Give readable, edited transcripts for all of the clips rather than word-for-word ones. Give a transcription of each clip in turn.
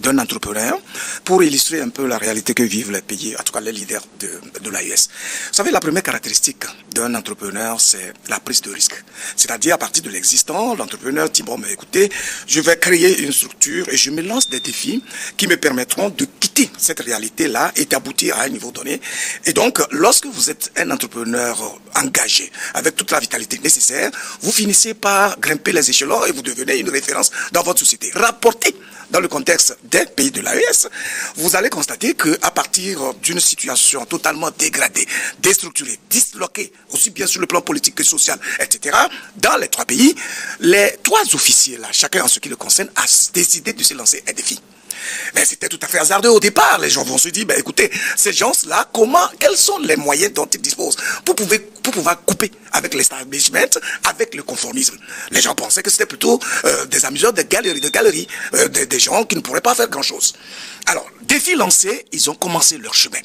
d'un entrepreneur pour illustrer un peu la réalité que vivent les pays, en tout cas les leaders de l'AES. Vous savez, la première caractéristique d'un entrepreneur, c'est la prise de risque. C'est-à-dire, à partir de l'existant, l'entrepreneur dit, bon, mais écoutez, je vais créer une structure et je me lance des défis qui me permettront de quitter cette réalité-là et d'aboutir à un niveau donné. Et donc, lorsque vous êtes un entrepreneur engagé, avec toute la vitalité nécessaire, vous finissez par grimper les échelons et vous devenez une référence dans votre société. Rapporté dans le contexte des pays de l'AES, vous allez constater qu'à partir d'une situation totalement dégradée, déstructurée, disloquée, aussi bien sur le plan politique que social, etc., dans les 3 pays, les 3 officiers, là, chacun en ce qui le concerne, a décidé de se lancer un défi. Mais c'était tout à fait hasardeux au départ. Les gens vont se dire, ben écoutez, ces gens-là, quels sont les moyens dont ils disposent pour pouvoir couper avec l'establishment, avec le conformisme. Les gens pensaient que c'était plutôt des amuseurs de galeries, des gens qui ne pourraient pas faire grand-chose. Alors, défi lancé, ils ont commencé leur chemin.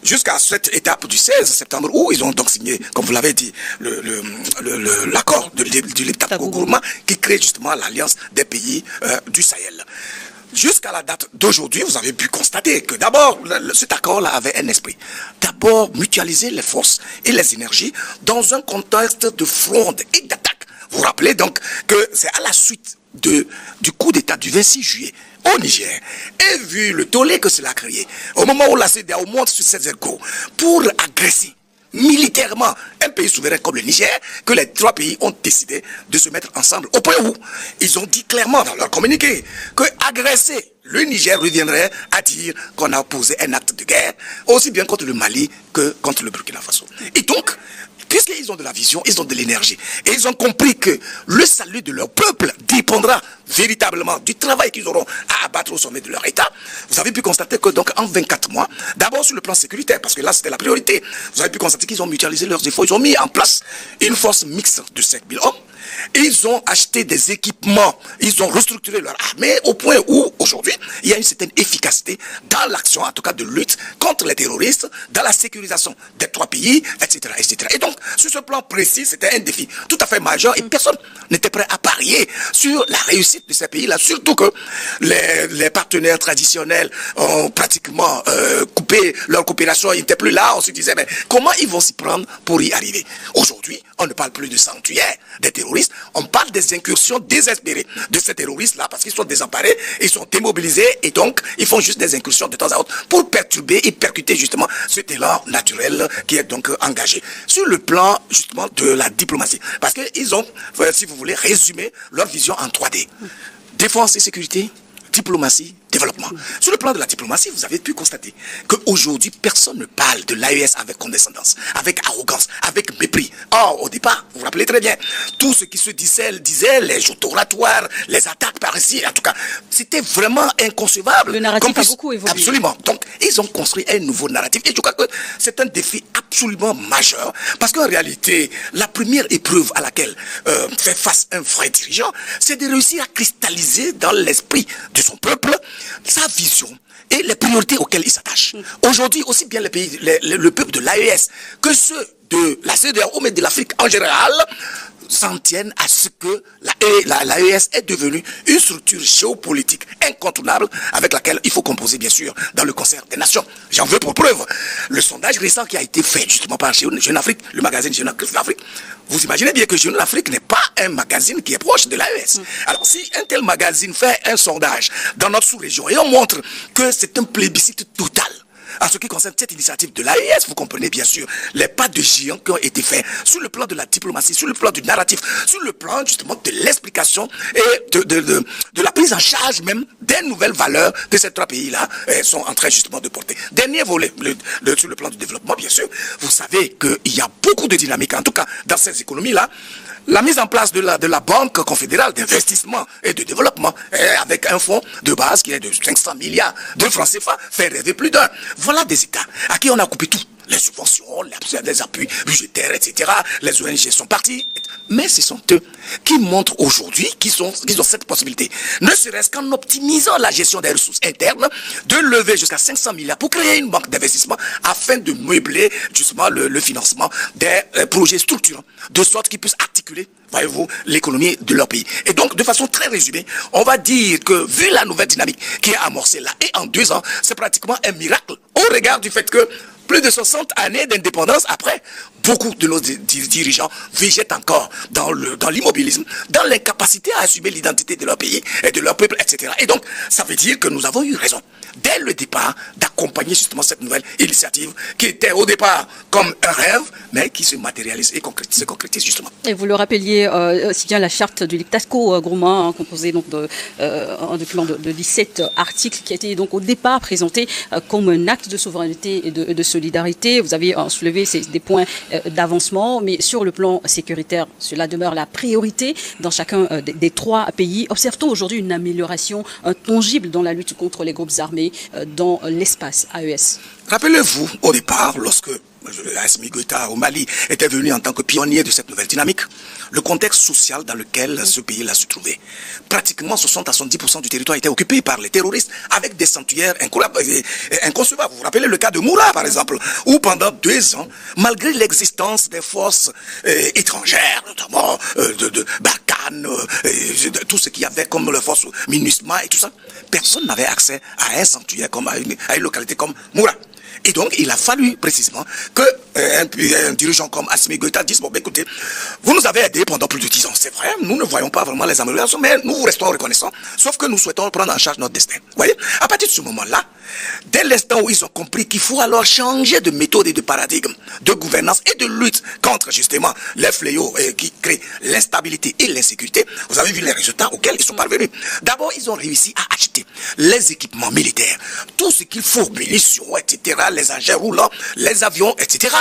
Jusqu'à cette étape du 16 septembre, où ils ont donc signé, comme vous l'avez dit, l'accord de Liptako-Gourma, qui crée justement l'alliance des pays du Sahel. Jusqu'à la date d'aujourd'hui, vous avez pu constater que d'abord, cet accord-là avait un esprit. D'abord, mutualiser les forces et les énergies dans un contexte de fronde et d'attaque. Vous vous rappelez donc que c'est à la suite du coup d'État du 26 juillet au Niger, et vu le tollé que cela a créé, au moment où la CEDEAO monte sur ses ergots pour agresser militairement un pays souverain comme le Niger, que les 3 pays ont décidé de se mettre ensemble, au point où ils ont dit clairement dans leur communiqué que agresser le Niger reviendrait à dire qu'on a posé un acte de guerre, aussi bien contre le Mali que contre le Burkina Faso. Et donc, puisqu'ils ont de la vision, ils ont de l'énergie, et ils ont compris que le salut de leur peuple dépendra véritablement du travail qu'ils auront à abattre au sommet de leur État, vous avez pu constater que donc en 24 mois, d'abord sur le plan sécuritaire, parce que là c'était la priorité, vous avez pu constater qu'ils ont mutualisé leurs efforts, ils ont mis en place une force mixte de 5000 hommes, ils ont acheté des équipements, ils ont restructuré leur armée au point où aujourd'hui il y a une certaine efficacité dans l'action, en tout cas de lutte contre les terroristes, dans la sécurisation des 3 pays, etc., etc. Et donc sur ce plan précis, c'était un défi tout à fait majeur et personne n'était prêt à parier sur la réussite de ces pays-là, surtout que les partenaires traditionnels ont pratiquement coupé leur coopération, ils n'étaient plus là, on se disait mais comment ils vont s'y prendre pour y arriver? Aujourd'hui, on ne parle plus de sanctuaires des terroristes, on parle des incursions désespérées de ces terroristes-là parce qu'ils sont désemparés, ils sont démobilisés et donc ils font juste des incursions de temps à autre pour perturber et percuter justement cet élan naturel qui est donc engagé. Sur le plan justement de la diplomatie, parce qu'ils ont, si vous voulez, résumé leur vision en 3D. Défense et sécurité, diplomatie, développement. Sur le plan de la diplomatie, vous avez pu constater qu'aujourd'hui, personne ne parle de l'AES avec condescendance, avec arrogance, avec mépris. Or, au départ, vous vous rappelez très bien, tout ce qui se disait, les joutes oratoires, les attaques par ici, en tout cas, c'était vraiment inconcevable. Le narratif a beaucoup évolué. Absolument. Donc, ils ont construit un nouveau narratif. Et je crois que c'est un défi absolument majeur, parce qu'en réalité, la première épreuve à laquelle fait face un vrai dirigeant, c'est de réussir à cristalliser dans l'esprit de son peuple sa vision et les priorités auxquelles il s'attache. Aujourd'hui, aussi bien le peuple de l'AES que ceux de la CEDEAO, mais de l'Afrique en général, s'en tiennent à ce que l'AES est devenue une structure géopolitique incontournable avec laquelle il faut composer, bien sûr, dans le concert des nations. J'en veux pour preuve le sondage récent qui a été fait justement par Jeune Afrique, le magazine Jeune Afrique. Vous imaginez bien que Jeune Afrique n'est pas un magazine qui est proche de l'AES. Alors si un tel magazine fait un sondage dans notre sous-région et on montre que c'est un plébiscite total en ce qui concerne cette initiative de l'AES, vous comprenez bien sûr les pas de géant qui ont été faits sur le plan de la diplomatie, sur le plan du narratif, sur le plan justement de l'explication et de la prise en charge même des nouvelles valeurs que ces 3 pays-là sont en train justement de porter. Dernier volet, sur le plan du développement, bien sûr, vous savez qu'il y a beaucoup de dynamique, en tout cas dans ces économies-là. La mise en place de la Banque confédérale d'investissement et de développement, avec un fonds de base qui est de 500 milliards de francs CFA, fait rêver plus d'un. Voilà des États à qui on a coupé tout. les subventions, les appuis budgétaires, etc. Les ONG sont partis. Mais ce sont eux qui montrent aujourd'hui qu'ils ont cette possibilité, ne serait-ce qu'en optimisant la gestion des ressources internes, de lever jusqu'à 500 milliards pour créer une banque d'investissement afin de meubler justement le financement des projets structurants, de sorte qu'ils puissent articuler, voyez-vous, l'économie de leur pays. Et donc, de façon très résumée, on va dire que vu la nouvelle dynamique qui est amorcée là, et en 2 ans, c'est pratiquement un miracle au regard du fait que plus de 60 années d'indépendance après, beaucoup de nos dirigeants végètent encore dans l'immobilisme, dans l'incapacité à assumer l'identité de leur pays et de leur peuple, etc. Et donc, ça veut dire que nous avons eu raison, dès le départ, d'accompagner justement cette nouvelle initiative qui était au départ comme un rêve, mais qui se matérialise et se concrétise justement. Et vous le rappeliez, si bien la charte du Lictasco Grouma, composée donc un document de 17 articles qui a été donc au départ présenté comme un acte de souveraineté et de solidarité. Vous avez soulevé des points d'avancement, mais sur le plan sécuritaire, cela demeure la priorité dans chacun des 3 pays. Observe-t-on aujourd'hui une amélioration tangible dans la lutte contre les groupes armés dans l'espace AES? Rappelez-vous, au départ, lorsque Assimi Goïta au Mali était venu en tant que pionnier de cette nouvelle dynamique, le contexte social dans lequel ce pays-là se trouvait, pratiquement 60 à 70% du territoire était occupé par les terroristes avec des sanctuaires inconcevables. Vous vous rappelez le cas de Moura, par exemple, où pendant 2 ans, malgré l'existence des forces étrangères, notamment de Barkhane, de tout ce qu'il y avait comme les forces MINUSMA et tout ça, personne n'avait accès à un sanctuaire comme à une localité comme Moura. Et donc, il a fallu précisément qu'un dirigeant comme Assimi Goïta dise, bon, ben, écoutez, vous nous avez aidés pendant plus de 10 ans, c'est vrai, nous ne voyons pas vraiment les améliorations, mais nous vous restons reconnaissants, sauf que nous souhaitons prendre en charge notre destin. Vous voyez, à partir de ce moment-là, dès l'instant où ils ont compris qu'il faut alors changer de méthode et de paradigme, de gouvernance et de lutte contre justement les fléaux qui créent l'instabilité et l'insécurité, vous avez vu les résultats auxquels ils sont parvenus. D'abord, ils ont réussi à acheter les équipements militaires, tout ce qu'il faut, munitions, etc., les engins roulants, les avions, etc.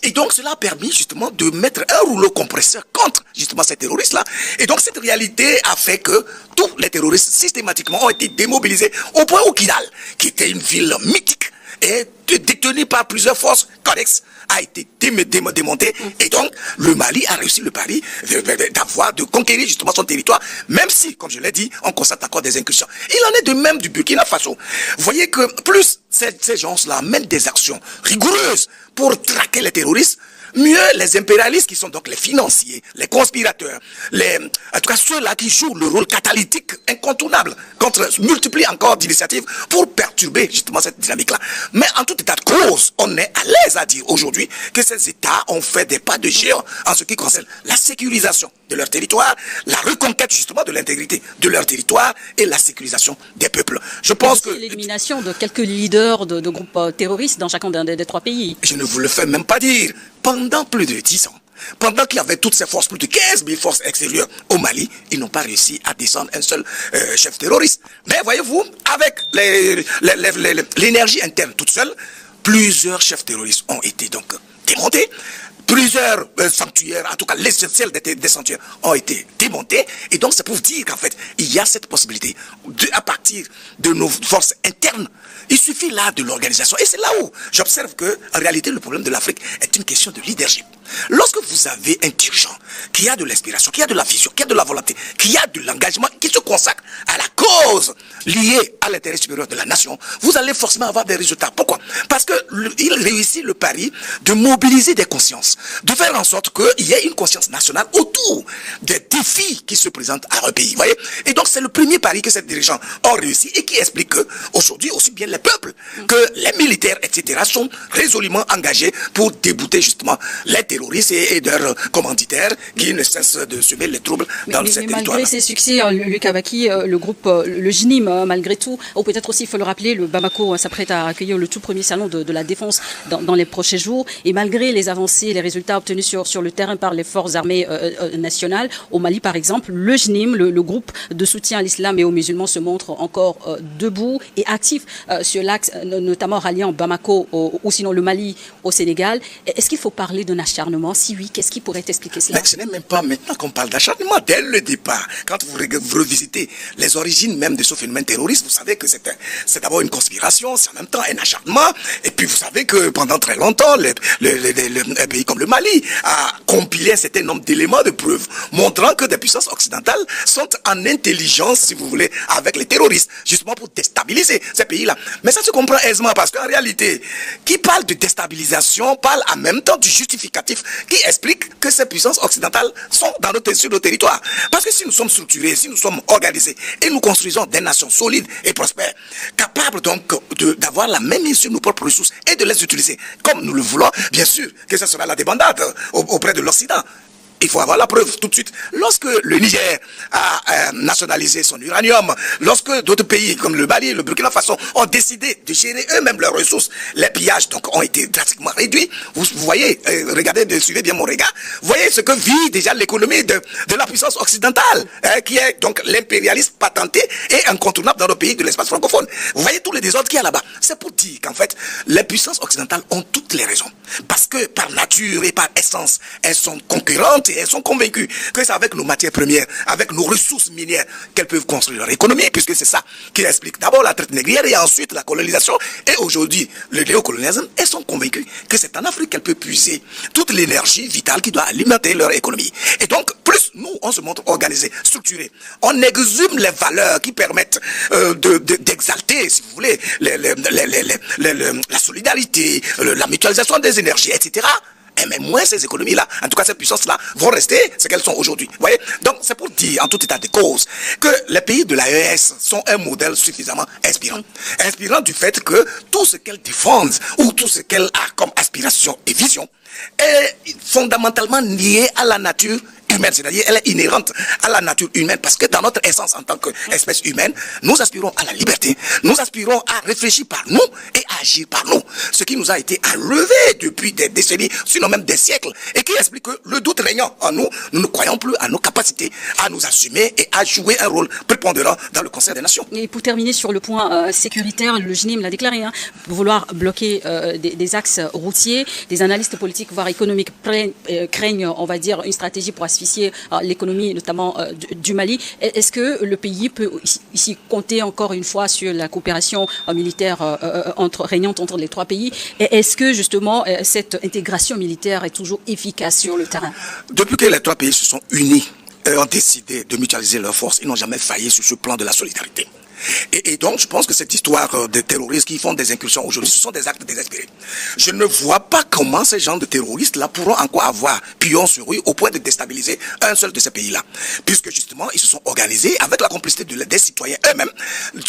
Et donc, cela a permis justement de mettre un rouleau compresseur contre justement ces terroristes-là. Et donc, cette réalité a fait que tous les terroristes systématiquement ont été démobilisés au point où Kidal, qui était une ville mythique et détenue par plusieurs forces connexes, a été démonté. Et donc, le Mali a réussi le pari de conquérir justement son territoire, même si, comme je l'ai dit, on constate encore des incursions. Il en est de même du Burkina Faso. Vous voyez que plus ces gens-là mènent des actions rigoureuses pour traquer les terroristes, mieux les impérialistes qui sont donc les financiers, les conspirateurs, en tout cas ceux-là qui jouent le rôle catalytique incontournable multiplient encore d'initiatives pour perturber justement cette dynamique-là. Mais en tout état de cause, on est à l'aise à dire aujourd'hui que ces États ont fait des pas de géant en ce qui concerne la sécurisation de leur territoire, la reconquête justement de l'intégrité de leur territoire et la sécurisation des peuples. Je pense que l'élimination de quelques leaders de groupes terroristes dans chacun des 3 pays. Je ne vous le fais même pas dire. Pendant plus de 10 ans, pendant qu'il y avait toutes ces forces, plus de 15 000 forces extérieures au Mali, ils n'ont pas réussi à descendre un seul chef terroriste. Mais voyez-vous, avec l'énergie interne toute seule, plusieurs chefs terroristes ont été donc démontés. Plusieurs sanctuaires, en tout cas l'essentiel des sanctuaires ont été démontés. Et donc c'est pour vous dire qu'en fait, il y a cette possibilité à partir de nos forces internes. Il suffit là de l'organisation. Et c'est là où j'observe que, en réalité, le problème de l'Afrique est une question de leadership. Lorsque vous avez un dirigeant qui a de l'inspiration, qui a de la vision, qui a de la volonté, qui a de l'engagement, qui se consacre à la cause liée à l'intérêt supérieur de la nation, vous allez forcément avoir des résultats. Pourquoi? Parce qu'il réussit le pari de mobiliser des consciences, de faire en sorte qu'il y ait une conscience nationale autour des défis qui se présentent à un pays. Voyez. Et donc c'est le premier pari que ces dirigeants ont réussi et qui explique qu'aujourd'hui, aussi bien les peuples que les militaires, etc., sont résolument engagés pour débouter justement les terroristes et leurs commanditaires qui ne cessent de semer les troubles dans ces territoires. Malgré ces succès, Luc Abaki, le groupe, le JNIM, malgré tout, ou peut-être aussi, il faut le rappeler, le Bamako s'apprête à accueillir le tout premier salon de la défense dans les prochains jours. Et malgré les avancées, les résultats obtenus sur le terrain par les forces armées nationales. Au Mali, par exemple, le JNIM, le groupe de soutien à l'islam et aux musulmans, se montre encore debout et actif sur l'axe, notamment ralliant Bamako ou sinon le Mali au Sénégal. Est-ce qu'il faut parler d'un acharnement? Si oui, qu'est-ce qui pourrait expliquer cela? Mais ce n'est même pas maintenant qu'on parle d'acharnement. Dès le départ, quand vous revisitez les origines même de ce phénomène terroriste, vous savez que c'est d'abord une conspiration, c'est en même temps un acharnement. Et puis vous savez que pendant très longtemps, un pays comme le Mali a compilé un certain nombre d'éléments de preuves montrant que des puissances occidentales sont en intelligence, si vous voulez, avec les terroristes, justement pour déstabiliser ces pays-là. Mais ça se comprend aisément parce qu'en réalité, qui parle de déstabilisation parle en même temps du justificatif qui explique que ces puissances occidentales sont sur nos territoires. Parce que si nous sommes structurés, si nous sommes organisés et nous construisons des nations solides et prospères, capables donc d'avoir la même mise sur nos propres ressources et de les utiliser comme nous le voulons, bien sûr que ce sera la débandade auprès de l'Occident. Il faut avoir la preuve tout de suite. Lorsque le Niger a nationalisé son uranium, lorsque d'autres pays comme le Mali, le Burkina Faso ont décidé de gérer eux-mêmes leurs ressources, les pillages donc ont été drastiquement réduits. Vous voyez, regardez, suivez bien mon regard, vous voyez ce que vit déjà l'économie de la puissance occidentale, qui est donc l'impérialisme patenté et incontournable dans nos pays de l'espace francophone. Vous voyez tous les désordres qu'il y a là-bas. C'est pour dire qu'en fait, les puissances occidentales ont toutes les raisons. Parce que par nature et par essence, elles sont concurrentes et elles sont convaincues que c'est avec nos matières premières, avec nos ressources minières qu'elles peuvent construire leur économie, puisque c'est ça qui explique d'abord la traite négrière et ensuite la colonisation et aujourd'hui le néocolonialisme. Elles sont convaincues que c'est en Afrique qu'elles peuvent puiser toute l'énergie vitale qui doit alimenter leur économie. Et donc, plus nous, on se montre organisés, structurés, on exhume les valeurs qui permettent d'exalter, si vous voulez, la solidarité, la mutualisation des énergies, etc. Et même moins ces économies-là, en tout cas ces puissances-là, vont rester ce qu'elles sont aujourd'hui. Vous voyez? Donc c'est pour dire, en tout état de cause, que les pays de l'AES sont un modèle suffisamment inspirant. Inspirant du fait que tout ce qu'elles défendent, ou tout ce qu'elles ont comme aspiration et vision, est fondamentalement lié à la nature humaine, c'est-à-dire elle est inhérente à la nature humaine, parce que dans notre essence en tant qu'espèce humaine, nous aspirons à la liberté, nous aspirons à réfléchir par nous et à agir par nous, ce qui nous a été enlevé depuis des décennies, sinon même des siècles, et qui explique que le doute régnant en nous, nous ne croyons plus à nos capacités, à nous assumer et à jouer un rôle prépondérant dans le concert des nations. Et pour terminer sur le point sécuritaire, le JNIM l'a déclaré, vouloir bloquer des axes routiers, des analystes politiques voire économiques craignent, on va dire, une stratégie pour asphyxier l'économie, notamment du Mali. Est-ce que le pays peut ici compter encore une fois sur la coopération militaire régnante entre les trois pays? Et est-ce que justement cette intégration militaire est toujours efficace sur le terrain? Depuis que les trois pays se sont unis et ont décidé de mutualiser leurs forces, ils n'ont jamais failli sur ce plan de la solidarité. Et donc, je pense que cette histoire de terroristes qui font des incursions aujourd'hui, ce sont des actes désespérés. Je ne vois pas comment ces gens de terroristes-là pourront encore avoir pion sur rue au point de déstabiliser un seul de ces pays-là. Puisque justement, ils se sont organisés avec la complicité des citoyens eux-mêmes.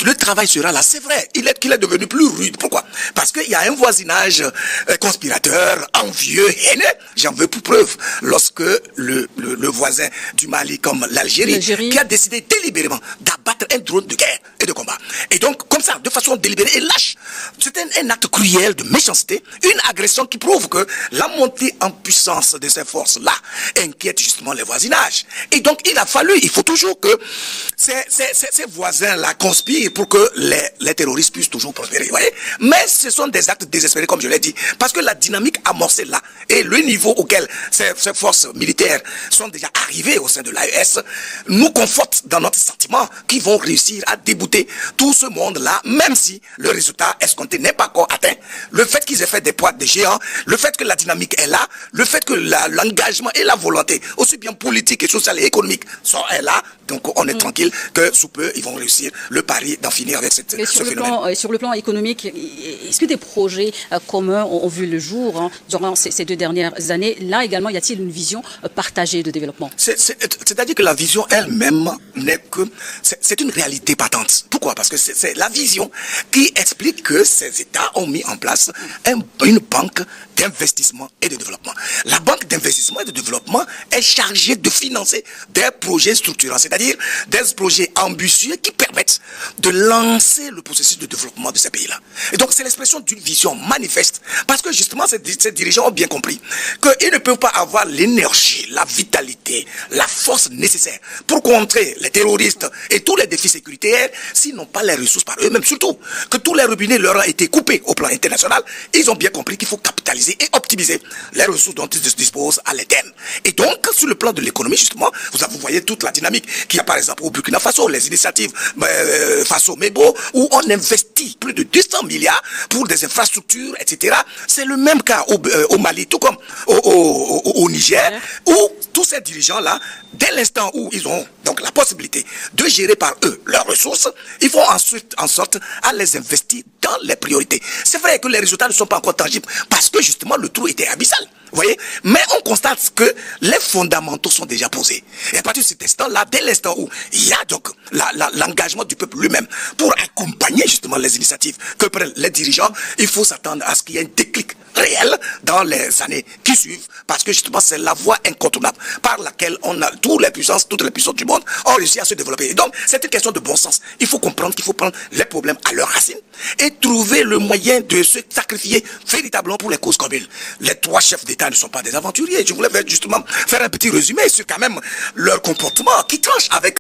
Le travail sera là. C'est vrai, qu'il est devenu plus rude. Pourquoi? Parce qu'il y a un voisinage conspirateur, envieux, haineux. J'en veux pour preuve. Lorsque le voisin du Mali, comme l'Algérie, qui a décidé délibérément d'abattre un drone de guerre et de combat. Et donc, comme ça, de façon délibérée et lâche, c'est un acte cruel de méchanceté, une agression qui prouve que la montée en puissance de ces forces-là inquiète justement les voisinages. Et donc, il faut toujours que ces voisins-là conspirent pour que les terroristes puissent toujours prospérer. Vous voyez? Mais ce sont des actes désespérés, comme je l'ai dit, parce que la dynamique amorcée là et le niveau auquel ces forces militaires sont déjà arrivées au sein de l'AES nous confortent dans notre sentiment qu'ils vont réussir à débouter tout ce monde-là, même si le résultat escompté n'est pas encore atteint. Le fait qu'ils aient fait des poids de géants, le fait que la dynamique est là, le fait que l'engagement et la volonté, aussi bien politique et sociale et économique, sont là, donc on est tranquille que sous peu, ils vont réussir le pari d'en finir avec ce phénomène. Sur le plan économique, est-ce que des projets communs ont vu le jour durant ces 2 dernières années? Là également, y a-t-il une vision partagée de développement? C'est-à-dire que la vision elle-même n'est que... C'est une réalité patente. Pourquoi? Parce que c'est la vision qui explique que ces États ont mis en place une banque d'investissement et de développement. La banque d'investissement et de développement est chargée de financer des projets structurants, c'est-à-dire des projets ambitieux qui permettent de lancer le processus de développement de ces pays-là. Et donc c'est l'expression d'une vision manifeste, parce que justement ces dirigeants ont bien compris qu'ils ne peuvent pas avoir l'énergie, la vitalité, la force nécessaire pour contrer les terroristes et tous les défis sécuritaires s'ils n'ont pas les ressources par eux-mêmes. Surtout que tous les robinets leur ont été coupés au plan international. Ils ont bien compris qu'il faut capitaliser et optimiser les ressources dont ils disposent à l'interne. Et donc, sur le plan de l'économie, justement, vous voyez toute la dynamique qu'il y a par exemple au Burkina Faso, les initiatives Faso-Mebo, où on investit plus de 200 milliards pour des infrastructures, etc. C'est le même cas au Mali, tout comme au Niger, où tous ces dirigeants-là, dès l'instant où ils ont donc la possibilité de gérer par eux leurs ressources, ils font ensuite en sorte à les investir dans les priorités. C'est vrai que les résultats ne sont pas encore tangibles parce que justement le trou était abyssal. Vous voyez? Mais on constate que les fondamentaux sont déjà posés. Et à partir de cet instant-là, dès l'instant où il y a donc l'engagement du peuple lui-même pour accompagner justement les initiatives que prennent les dirigeants, il faut s'attendre à ce qu'il y ait un déclic réel dans les années qui suivent, parce que justement c'est la voie incontournable par laquelle on a toutes les puissances du monde ont réussi à se développer. Et donc c'est une question de bon sens. Il faut comprendre qu'il faut prendre les problèmes à leurs racines et trouver le moyen de se sacrifier véritablement pour les causes communes. Les trois chefs d'État ne sont pas des aventuriers. Je voulais justement faire un petit résumé sur quand même leur comportement qui tranche avec